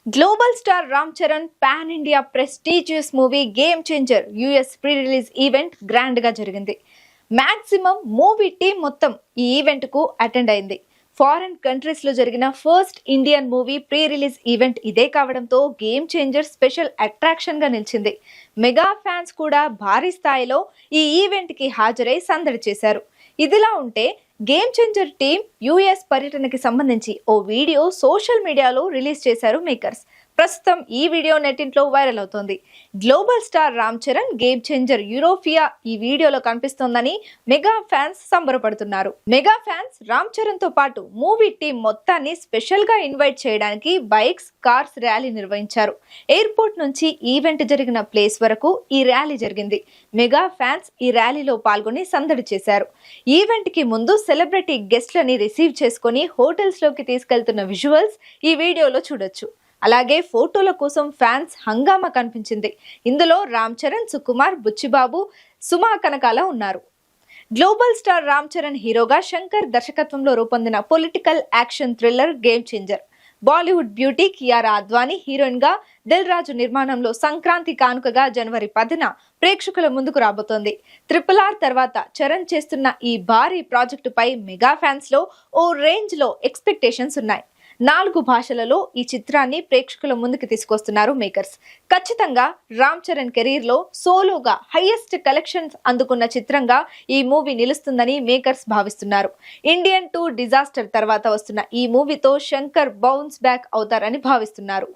Global star Ram Charan pan India prestigious movie game changer US pre release event grand గా జరిగింది. Maximum movie team మొత్తం ఈ event కు attend అయింది. ఫారెన్ కంట్రీస్ లో జరిగిన first Indian movie pre release event ఇదే కావడంతో గేమ్ చేంజర్ స్పెషల్ అట్రాక్షన్ గా నిలిచింది. మెగా ఫ్యాన్స్ కూడా భారీ స్థాయిలో ఈ ఈవెంట్ కి హాజరై సందడి చేశారు. ఇదిలా ఉంటే గేమ్ చేంజర్ టీం యుఎస్ పర్యటనకి సంబంధించి ఓ వీడియో సోషల్ మీడియాలో రిలీజ్ చేశారు మేకర్స్. ప్రస్తుతం ఈ వీడియో నెట్టింట్లో వైరల్ అవుతోంది. Global star Ram Charan game changer యూరోపియా ఈ వీడియోలో కనిపిస్తోందని మెగా ఫ్యాన్స్ సంబరపడుతున్నారు. మెగా ఫ్యాన్స్ రామ్ చరణ్ తో పాటు మూవీ టీం మొత్తాన్ని స్పెషల్ గా ఇన్వైట్ చేయడానికి బైక్స్, కార్స్ ర్యాలీ నిర్వహించారు. ఎయిర్పోర్ట్ నుంచి ఈవెంట్ జరిగిన ప్లేస్ వరకు ఈ ర్యాలీ జరిగింది. మెగా ఫ్యాన్స్ ఈ ర్యాలీలో పాల్గొని సందడి చేశారు. ఈవెంట్ కి ముందు సెలబ్రిటీ గెస్ట్లని రిసీవ్ చేసుకుని హోటల్స్ లోకి తీసుకెళ్తున్న విజువల్స్ ఈ వీడియోలో చూడొచ్చు. అలాగే ఫోటోల కోసం ఫ్యాన్స్ హంగామా కనిపించింది. ఇందులో రామ్ చరణ్, సుకుమార్, బుచ్చిబాబు, సుమా కనకాల ఉన్నారు. గ్లోబల్ స్టార్ రామ్ చరణ్ హీరోగా శంకర్ దర్శకత్వంలో రూపొందిన political action thriller game changer. Bollywood beauty Kiara Advani heroine గా, దిల్ రాజు నిర్మాణంలో సంక్రాంతి కానుకగా జనవరి 10న ప్రేక్షకుల ముందుకు రాబోతోంది. RRR తర్వాత చరణ్ చేస్తున్న ఈ భారీ ప్రాజెక్టుపై మెగా ఫ్యాన్స్ లో ఓ రేంజ్ లో ఎక్స్పెక్టేషన్స్ ఉన్నాయి. 4 భాషలలో ఈ చిత్రాన్ని ప్రేక్షకుల ముందుకు తీసుకొస్తున్నారు మేకర్స్. ఖచ్చితంగా రామ్ చరణ్ కెరీర్ లో సోలోగా హైయెస్ట్ కలెక్షన్స్ అందుకున్న చిత్రంగా ఈ మూవీ నిలుస్తుందని మేకర్స్ భావిస్తున్నారు. ఇండియన్ 2 డిజాస్టర్ తర్వాత వస్తున్న ఈ మూవీతో శంకర్ బౌన్స్ బ్యాక్ అవుతారని భావిస్తున్నారు.